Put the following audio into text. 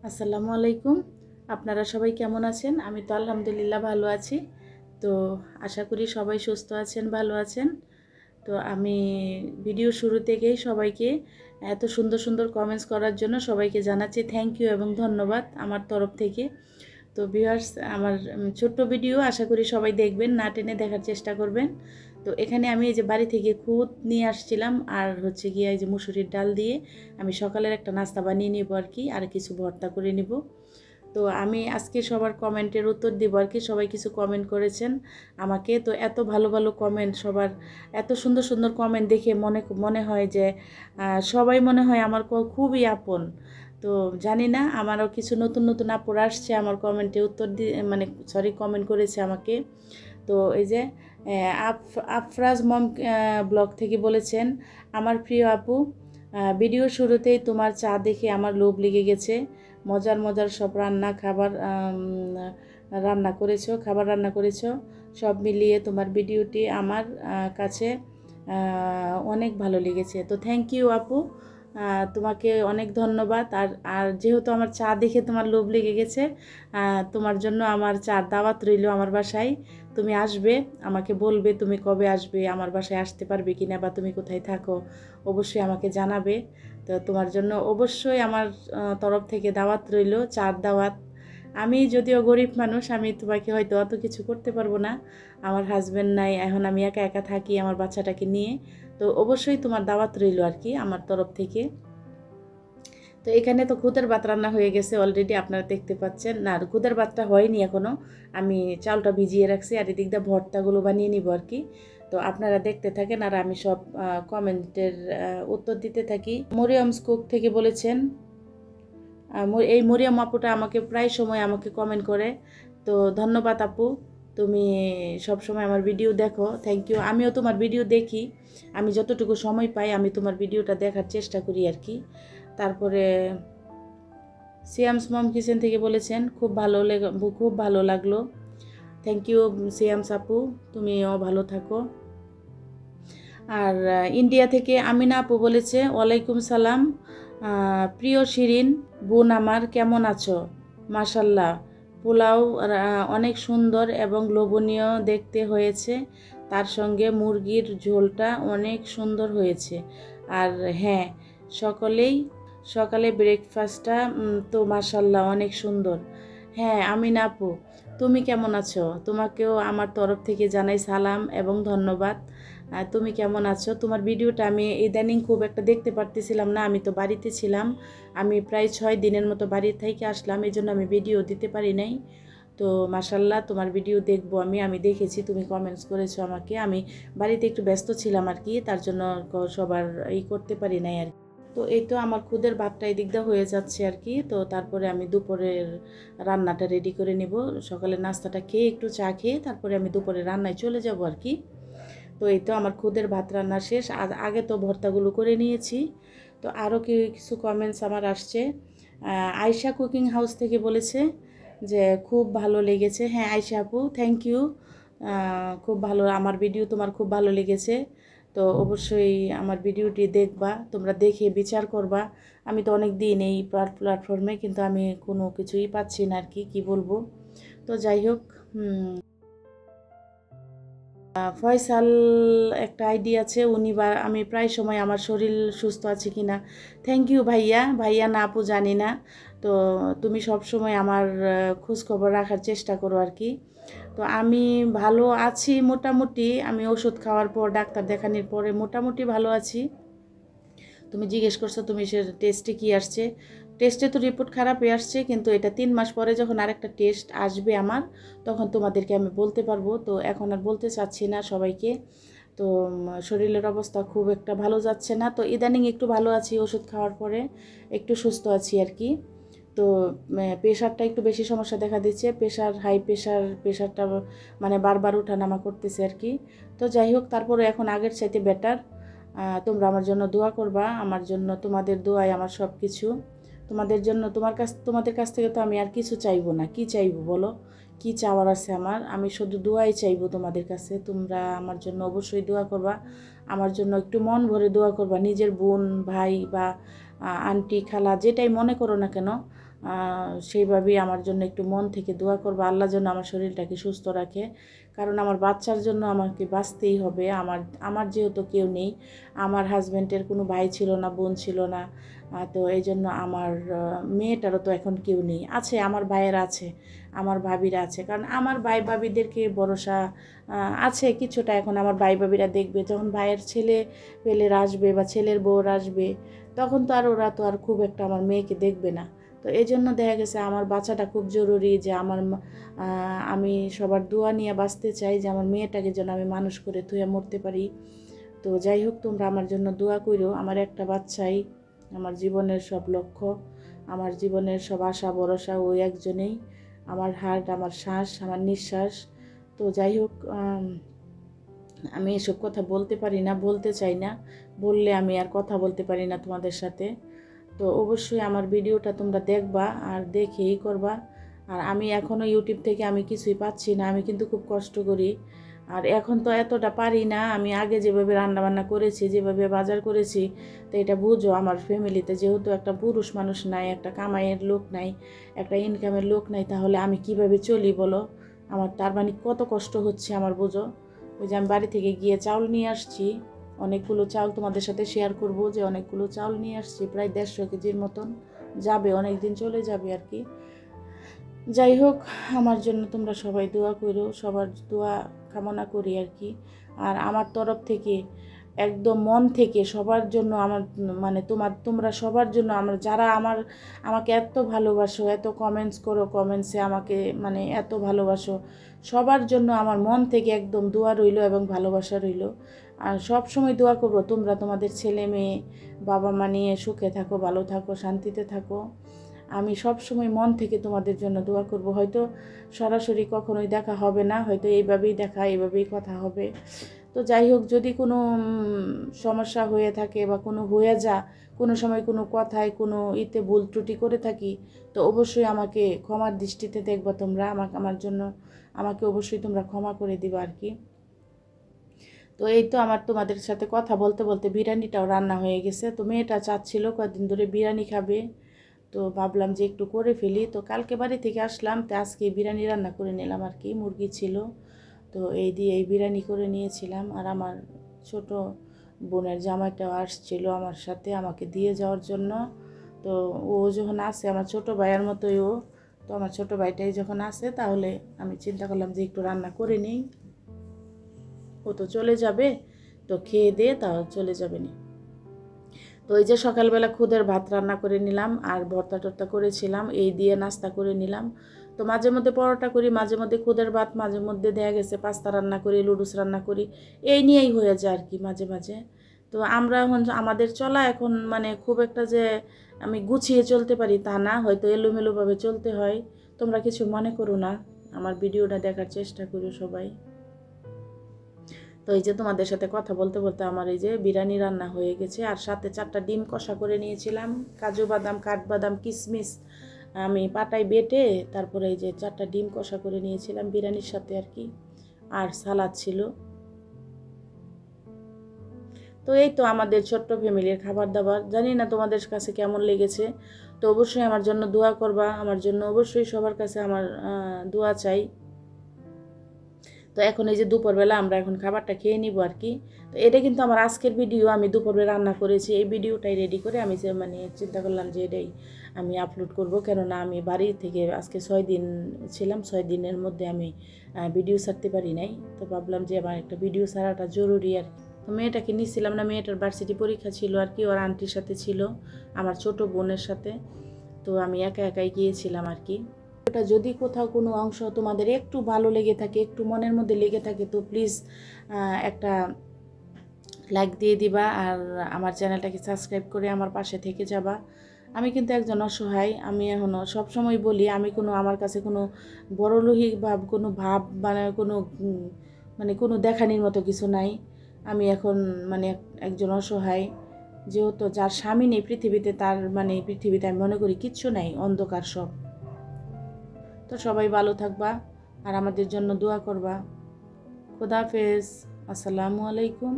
আসসালামু আলাইকুম। আপনারা সবাই কেমন আছেন? আমি তো আলহামদুলিল্লাহ ভালো আছি। তো আশা করি সবাই সুস্থ আছেন, ভালো আছেন। তো আমি ভিডিও শুরু থেকেই সবাইকে এত সুন্দর সুন্দর কমেন্টস করার জন্য সবাইকে জানাচ্ছি থ্যাংক ইউ এবং ধন্যবাদ আমার তরফ থেকে। তো ভিউয়ার্স, আমার ছোট্ট ভিডিও আশা করি সবাই দেখবেন, না টেনে দেখার চেষ্টা করবেন। তো এখানে আমি এই যে বাড়ি থেকে খুদ নিয়ে আসছিলাম, আর হচ্ছে গিয়ে এই যে মুসুরির ডাল দিয়ে আমি সকালের একটা নাস্তা বানিয়ে নিব আর কি, আর কিছু ভর্তা করে নিব। তো আমি আজকে সবার কমেন্টের উত্তর দিব আর কি। সবাই কিছু কমেন্ট করেছেন আমাকে, তো এত ভালো ভালো কমেন্ট, সবার এত সুন্দর সুন্দর কমেন্ট দেখে মনে মনে হয় যে সবাই মনে হয় আমার খুবই আপন। তো জানি না, আমারও কিছু নতুন নতুন আপুর আসছে আমার কমেন্টে উত্তর দিয়ে, মানে সরি, কমেন্ট করেছে আমাকে। তো এই যে আফরাজ মম ব্লগ থেকে বলেছেন, আমার প্রিয় আপু, ভিডিও শুরুতেই তোমার চা দেখে আমার লোভ লেগে গেছে। মজার মজার সব খাবার রান্না করেছো। সব মিলিয়ে তোমার ভিডিওটি আমার কাছে অনেক ভালো লেগেছে। তো থ্যাংক ইউ আপু, তোমাকে অনেক ধন্যবাদ। আর আর যেহেতু আমার চা দেখে তোমার লোভ লেগে গেছে, তোমার জন্য আমার চার দাওয়াত রইল আমার বাসায়। তুমি আসবে, আমাকে বলবে তুমি কবে আসবে, আমার বাসায় আসতে পারবে কিনা, বা তুমি কোথায় থাকো অবশ্যই আমাকে জানাবে। তো তোমার জন্য অবশ্যই আমার তরফ থেকে দাওয়াত রইল, চার দাওয়াত। আমি যদিও গরিব মানুষ, আমি তোমাকে হয়তো অত কিছু করতে পারবো না, আমার হাজব্যান্ড নাই, এখন আমি একা একা থাকি আমার বাচ্চাটাকে নিয়ে। তো অবশ্যই তোমার দাওয়াত রইল আর কি আমার তরফ থেকে। তো এখানে তো খুদের ভাত রান্না হয়ে গেছে অলরেডি, আপনারা দেখতে পাচ্ছেন। না, খুদের ভাতটা হয়নি এখনও, আমি চালটা ভিজিয়ে রাখছি, আর এদিক দিয়ে ভর্তাগুলো বানিয়ে নিব আর কি। তো আপনারা দেখতে থাকেন আর আমি সব কমেন্টের উত্তর দিতে থাকি। মরিয়মস কুক থেকে বলেছেন, এই মরিয়ম আপুটা আমাকে প্রায় সময় আমাকে কমেন্ট করে। তো ধন্যবাদ আপু, তুমি সব সময় আমার ভিডিও দেখো, থ্যাংক ইউ। আমিও তোমার ভিডিও দেখি, আমি যতটুকু সময় পাই আমি তোমার ভিডিওটা দেখার চেষ্টা করি আর কি। তারপরে সিয়ামস মম কিচেন থেকে বলেছেন, খুব ভালো লাগলো। থ্যাংক ইউ সিয়ামস আপু, তুমিও ভালো থাকো। আর ইন্ডিয়া থেকে আমিনা আপু বলেছে, ওয়ালাইকুম সালাম প্রিয় শিরিন বোন আমার, কেমন আছো? মাশাল্লাহ, পোলাও অনেক সুন্দর এবং লোভনীয় দেখতে হয়েছে, তার সঙ্গে মুরগির ঝোলটা অনেক সুন্দর হয়েছে। আর হ্যাঁ, সকালে ব্রেকফাস্টটা তো মাশাল্লাহ অনেক সুন্দর। হ্যাঁ আমিনা আপু, তুমি কেমন আছো? তোমাকেও আমার তরফ থেকে জানাই সালাম এবং ধন্যবাদ। তুমি কেমন আছো? তোমার ভিডিওটা আমি ইদানিং খুব একটা দেখতে পারতেছিলাম না, আমি তো বাড়িতে ছিলাম। আমি প্রায় 6 দিনের মতো বাড়ি থেকে আসলাম, এই জন্য আমি ভিডিও দিতে পারি নাই। তো মাশাল্লাহ, তোমার ভিডিও দেখবো আমি দেখেছি, তুমি কমেন্টস করেছো আমাকে। আমি বাড়িতে একটু ব্যস্ত ছিলাম আর কি, তার জন্য সবার করতে পারি নাই আর কি। তো এই তো আমার খুদের ভাতটা এই দিকটা হয়ে যাচ্ছে আর কি। তো তারপরে আমি দুপুরের রান্নাটা রেডি করে নিব। সকালে নাস্তাটা খেয়ে একটু চা খেয়ে তারপরে আমি দুপুরে রান্নায় চলে যাব আর কি। তো এই তো আমার খুদের ভাত রান্না শেষ, আগে তো ভর্তাগুলো করে নিয়েছি। তো আরও কিছু কমেন্টস আমার আসছে। আয়শা কুকিং হাউস থেকে বলেছে যে খুব ভালো লেগেছে। হ্যাঁ আয়শা আপু, থ্যাংক ইউ। খুব ভালো, আমার ভিডিও তোমার খুব ভালো লেগেছে। তো অবশ্যই আমার ভিডিওটি দেখবা, তোমরা দেখে বিচার করবা। আমি তো অনেক দিন এই প্ল্যাটফর্মে, কিন্তু আমি কোনো কিছুই পাচ্ছি না আর কি, কী বলবো। তো যাই হোক, ফয়সাল একটা আইডি আছে, উনি বা আমি প্রায় সময় আমার শরীর সুস্থ আছে কি না। থ্যাংক ইউ ভাইয়া, ভাইয়া না আপু জানি না। তো তুমি সব সময় আমার খোঁজখবর রাখার চেষ্টা করো আর কি। তো আমি ভালো আছি মোটামুটি, আমি ওষুধ খাওয়ার পর, ডাক্তার দেখানোর পরে মোটামুটি ভালো আছি। তুমি জিজ্ঞেস করছো তুমি সে টেস্টে কি আসছে, টেস্টে তো রিপোর্ট খারাপই আসছে, কিন্তু এটা 3 মাস পরে যখন আরেকটা টেস্ট আসবে আমার, তখন তোমাদেরকে আমি বলতে পারবো। তো এখন আর বলতে চাচ্ছি না সবাইকে। তো শরীরের অবস্থা খুব একটা ভালো যাচ্ছে না, তো ইদানিং একটু ভালো আছি, ওষুধ খাওয়ার পরে একটু সুস্থ আছি আর কি। তো প্রেশারটা একটু বেশি সমস্যা দেখা দিচ্ছে, হাই প্রেশারটা মানে বারবার ওঠানামা করতেছে আর কি। তো যাই হোক, তারপরে এখন আগের চাইতে বেটার। তোমরা আমার জন্য দোয়া করবা, আমার জন্য তোমাদের দোয়াই আমার সব কিছু। তোমাদের কাছ থেকে তো আমি আর কিছু চাইবো না, কি চাইবো বলো, কি চাওয়ার আছে আমার? আমি শুধু দোয়াই চাইবো তোমাদের কাছে। তোমরা আমার জন্য অবশ্যই দোয়া করবা, আমার জন্য একটু মন ভরে দোয়া করবা। নিজের বোন, ভাই বা আন্টি, খালা, যেটাই মনে করো না কেন, সেইভাবেই আমার জন্য একটু মন থেকে দোয়া করবা, আল্লাহ যেন আমার শরীরটাকে সুস্থ রাখে। কারণ আমার বাচ্চার জন্য আমাকে বাঁচতেই হবে। আমার যেহেতু কেউ নেই, আমার হাজব্যান্ডের কোনো ভাই ছিল না, বোন ছিল না, তো এই জন্য আমার মেয়েটারও তো এখন কেউ নেই। আছে, আমার ভাইয়ের আছে, আমার ভাবিরা আছে, কারণ আমার ভাই ভাবিদেরকে ভরসা আছে কিছুটা। এখন আমার ভাই ভাবিরা দেখবে যখন ভাইয়ের ছেলে পেলেরা আসবে বা ছেলের বউরা আসবে, তখন তো আর ওরা তো আর খুব একটা আমার মেয়েকে দেখবে না। তো এই জন্য দেখা গেছে আমার বাচ্চাটা খুব জরুরি, যে আমি সবার দোয়া নিয়ে বাঁচতে চাই, যে আমার মেয়েটাকে যেন আমি মানুষ করে থুয়ে মরতে পারি। তো যাই হোক, তোমরা আমার জন্য দোয়া করো। আমার একটা বাচ্চাই আমার জীবনের সব লক্ষ্য, আমার জীবনের সব আশা ভরসা ওই একজনেই, আমার হার্ট, আমার শ্বাস, আমার নিঃশ্বাস। তো যাই হোক, আমি এসব কথা বলতে পারি না, বলতে চাই না, বললে আমি আর কথা বলতে পারি না তোমাদের সাথে। তো অবশ্যই আমার ভিডিওটা তোমরা দেখবা আর দেখেই করবা। আর আমি এখনও ইউটিউব থেকে আমি কিছুই পাচ্ছি না, আমি কিন্তু খুব কষ্ট করি। আর এখন তো এতটা পারি না, আমি আগে যেভাবে রান্নাবান্না করেছি, যেভাবে বাজার করেছি, তো এটা বুঝো আমার ফ্যামিলিতে যেহেতু একটা পুরুষ মানুষ নাই, একটা কামাইয়ের লোক নাই, একটা ইনকামের লোক নাই, তাহলে আমি কিভাবে চলি বলো? আমার তার মানে কত কষ্ট হচ্ছে আমার, বুঝো। ওই যে আমি বাড়ি থেকে গিয়ে চাউল নিয়ে আসছি, অনেকগুলো চাউল তোমাদের সাথে শেয়ার করব, যে অনেকগুলো চাউল নিয়ে আসছি, প্রায় 150 কেজির মতন যাবে, অনেক দিন চলে যাবে আর কি। যাই হোক, আমার জন্য তোমরা সবাই দোয়া করো, সবার দোয়া কামনা করি আর কি। আর আমার তরফ থেকে একদম মন থেকে সবার জন্য আমার মানে তোমরা সবার জন্য, যারা আমাকে এত ভালোবাসো, এত কমেন্টস করো, কমেন্টসে আমাকে মানে এত ভালোবাসো, সবার জন্য আমার মন থেকে একদম দোয়া রইলো এবং ভালোবাসা রইলো। আর সব সময় দোয়া করবো তোমরা তোমাদের ছেলে মেয়ে বাবা মা নিয়ে সুখে থাকো, ভালো থাকো, শান্তিতে থাকো। আমি সব সময় মন থেকে তোমাদের জন্য দোয়া করব। হয়তো সরাসরি কখনোই দেখা হবে না, হয়তো এইভাবেই দেখা, এইভাবেই কথা হবে। তো যাই হোক, যদি কোনো সমস্যা হয়ে থাকে বা কোনো হয়ে কোনো সময় কোনো কথায় কোনো ভুল ত্রুটি করে থাকি, তো অবশ্যই আমাকে ক্ষমার দৃষ্টিতে দেখবা তোমরা, আমাকে অবশ্যই তোমরা ক্ষমা করে দিবা আর কি। তো এই তো আমার তোমাদের সাথে কথা বলতে বলতে বিরিয়ানিটাও রান্না হয়ে গেছে। তো মেয়েটা চাচ্ছিল কয়েকদিন ধরে বিরিয়ানি খাবে, তো ভাবলাম যে একটু করে ফেলি। তো কালকে বাড়ি থেকে আসলাম, তো আজকে বিরিয়ানি রান্না করে নিলাম আর কি, মুরগি ছিল, তো এই দিয়ে এই বিরিয়ানি করে নিয়েছিলাম। আর আমার ছোট বোনের জামাইটাও আসছিল আমার সাথে আমাকে দিয়ে যাওয়ার জন্য। তো ও যখন আসে, আমার ছোট ভাইয়ের মতোই ও, তো আমার ছোট ভাইটাই যখন আসে, তাহলে আমি চিন্তা করলাম যে একটু রান্না করে নিই। ও তো চলে যাবে, তো খেয়ে দিয়ে তাও চলে যাবে না। তো এই যে সকালবেলা খুদের ভাত রান্না করে নিলাম, আর ভর্তা টর্তা করেছিলাম, এই দিয়ে নাস্তা করে নিলাম। তো মাঝে মধ্যে পরোটা করি, মাঝে মধ্যে খুদের ভাত, মাঝে মধ্যে দেখা গেছে পাস্তা রান্না করি, লুডুস রান্না করি, এই নিয়েই হয়ে যায় আর কি মাঝে মাঝে। তো আমরা এখন আমাদের চলা এখন মানে খুব একটা যে আমি গুছিয়ে চলতে পারি তা না, হয়তো এলোমেলোভাবে চলতে হয়। তোমরা কিছু মনে করো না, আমার ভিডিওটা দেখার চেষ্টা করো সবাই। তো এই যে তোমাদের সাথে কথা বলতে বলতে আমার এই যে বিরিয়ানি রান্না হয়ে গেছে, আর সাথে 4টা ডিম কষা করে নিয়েছিলাম, কাজু বাদাম, কাঠবাদাম, কিশমিশ আমি পাটায় বেটে তারপরে এই যে 4টা ডিম কষা করে নিয়েছিলাম বিরিয়ানির সাথে আর কি, আর সালাদ ছিল। তো এই তো আমাদের ছোট্ট ফ্যামিলির খাবার দাবার, জানি না তোমাদের কাছে কেমন লেগেছে। তো অবশ্যই আমার জন্য দোয়া করবা, আমার জন্য অবশ্যই সবার কাছে আমার দোয়া চাই। তো এখন এই যে দুপুরবেলা আমরা এখন খাবারটা খেয়ে নিব আর কি। তো এটা কিন্তু আমার আজকের ভিডিও, আমি দুপুরবেলা রান্না করেছি, এই ভিডিওটাই রেডি করে আমি যে মানে চিন্তা করলাম যে এটাই আমি আপলোড করব। কেননা আমি বাড়ি থেকে আজকে 6 দিন ছিলাম, 6 দিনের মধ্যে আমি ভিডিও ছাড়তে পারি নাই। তো ভাবলাম যে আমার একটা ভিডিও ছাড়াটা জরুরি আর কি। তো মেয়েটাকে নিয়েছিলাম না, মেয়েটার ভার্সিটি পরীক্ষা ছিল আর কি, ওর আন্টির সাথে ছিল, আমার ছোট বোনের সাথে। তো আমি একা একাই গিয়েছিলাম আর কি। ওটা যদি কোথাও কোনো অংশ তোমাদের একটু ভালো লেগে থাকে, একটু মনের মধ্যে লেগে থাকে, তো প্লিজ একটা লাইক দিয়ে দিবা, আর আমার চ্যানেলটাকে সাবস্ক্রাইব করে আমার পাশে থেকে যাবা। আমি কিন্তু একজন অসহায়, আমি এখনও সবসময় বলি আমি আমার কাছে কোনো বড়লোহী ভাব কোনো ভাব মানে কোনো দেখানির মতো কিছু নাই। আমি এখন মানে একজন অসহায়, যেহেতু যার স্বামী নেই পৃথিবীতে, তার মানে পৃথিবীতে আমি মনে করি কিচ্ছু নাই, অন্ধকার সব। তো সবাই ভালো থাকবা আর আমাদের জন্য দোয়া করবা। খোদা হাফেজ, আসসালামু আলাইকুম।